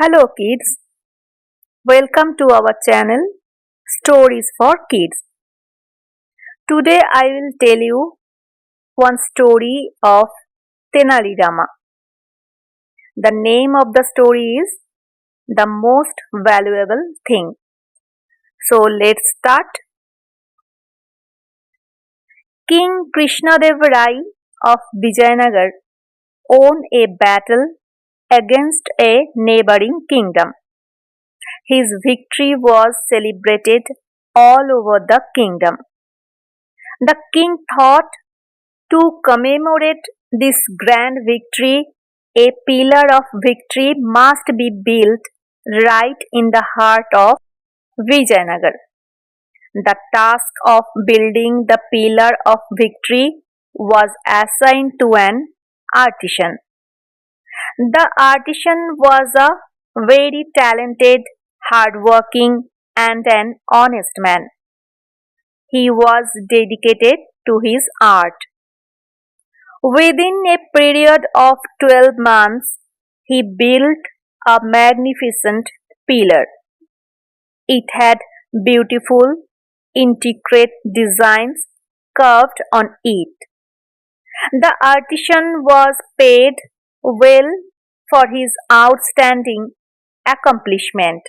Hello kids, welcome to our channel Stories for Kids. Today I will tell you one story of Tenalirama. The name of the story is The Most Valuable Thing. So let's start. King Krishnadev Rai of Vijayanagar won a battle against a neighboring kingdom. His victory was celebrated all over the kingdom. The king thought to commemorate this grand victory, a pillar of victory must be built right in the heart of Vijayanagar. The task of building the pillar of victory was assigned to an artisan. The artisan was a very talented, hardworking, and an honest man. He was dedicated to his art. Within a period of 12 months, he built a magnificent pillar. It had beautiful, intricate designs carved on it. The artisan was paid well for his outstanding accomplishment.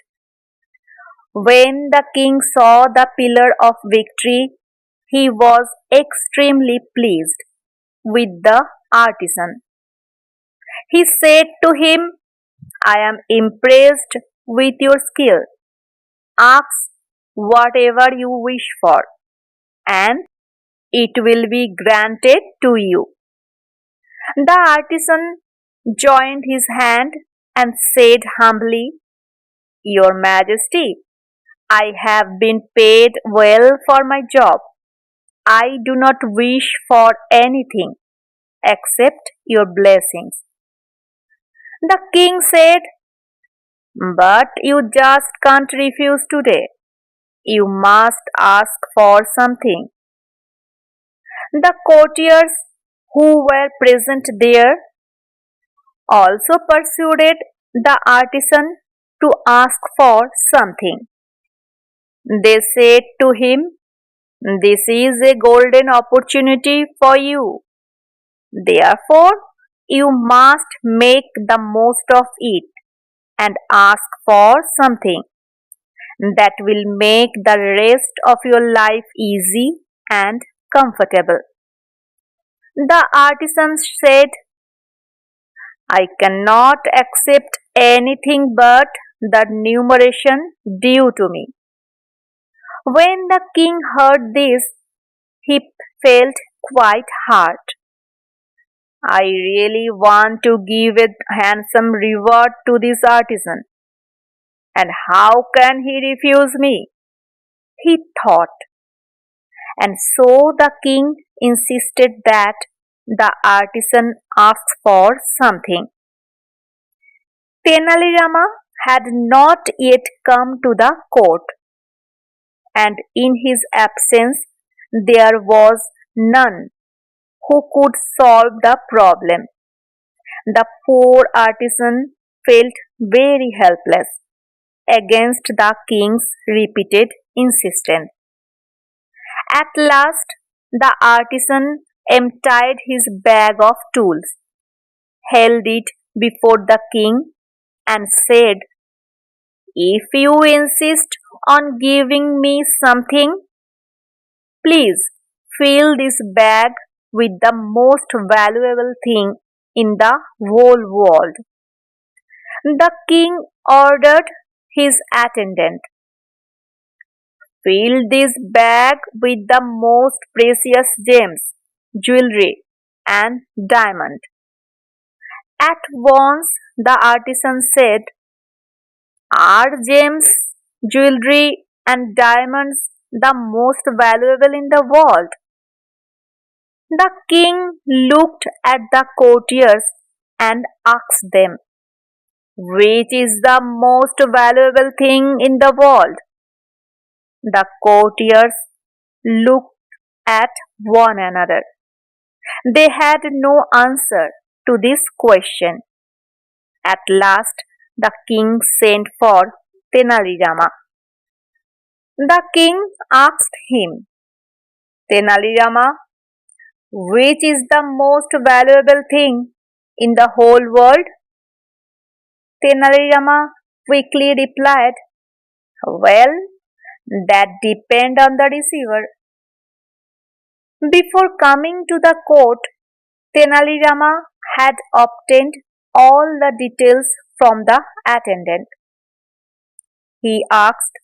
When the king saw the pillar of victory, he was extremely pleased with the artisan. He said to him, I am impressed with your skill. Ask whatever you wish for, and it will be granted to you. The artisan joined his hand and said humbly, Your Majesty, I have been paid well for my job. I do not wish for anything except your blessings. The king said, But you just can't refuse today. You must ask for something. The courtiers who were present there also persuaded the artisan to ask for something. They said to him, This is a golden opportunity for you. Therefore, you must make the most of it and ask for something that will make the rest of your life easy and comfortable. The artisan said, I cannot accept anything but the remuneration due to me. When the king heard this, he felt quite hurt. I really want to give a handsome reward to this artisan. And how can he refuse me? He thought. And so the king insisted that the artisan ask for something. Tenalirama had not yet come to the court, and in his absence there was none who could solve the problem. The poor artisan felt very helpless against the king's repeated insistence. At last, the artisan emptied his bag of tools, held it before the king, and said, If you insist on giving me something, please fill this bag with the most valuable thing in the whole world. The king ordered his attendant, Fill this bag with the most precious gems, jewelry, and diamond. At once the artisan said, Are gems, jewelry, and diamonds the most valuable in the world? The king looked at the courtiers and asked them, Which is the most valuable thing in the world? The courtiers looked at one another. They had no answer to this question. At last, the king sent for Tenalirama. The king asked him, Tenalirama, which is the most valuable thing in the whole world? Tenalirama quickly replied, well, that depends on the receiver. Before coming to the court, Tenalirama had obtained all the details from the attendant. He asked,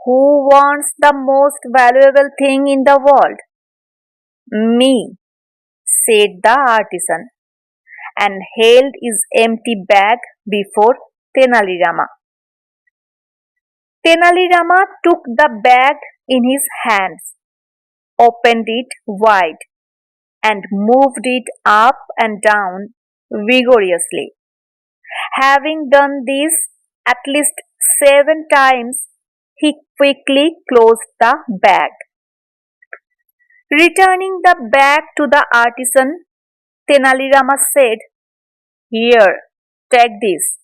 who wants the most valuable thing in the world? Me, said the artisan, and held his empty bag before Tenalirama. Tenalirama took the bag in his hands, opened it wide, and moved it up and down vigorously. Having done this at least 7 times, he quickly closed the bag. Returning the bag to the artisan, Tenalirama said, here, take this.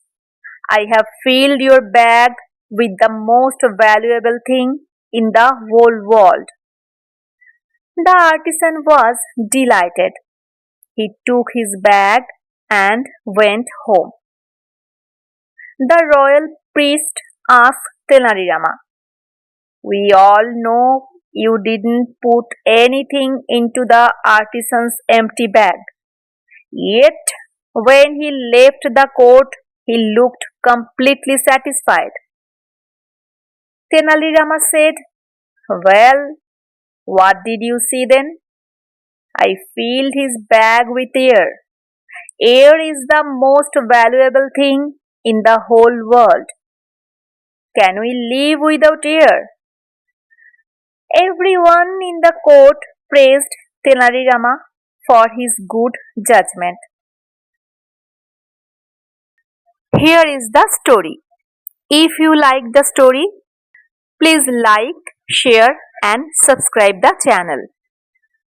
I have filled your bag with the most valuable thing in the whole world. The artisan was delighted. He took his bag and went home. The royal priest asked Tenalirama, we all know you didn't put anything into the artisan's empty bag. Yet, when he left the court, he looked completely satisfied. Tenalirama said, well, what did you see then? I filled his bag with air. Air is the most valuable thing in the whole world. Can we live without air? Everyone in the court praised Tenalirama for his good judgment. Here is the story. If you like the story, please like, share and subscribe the channel.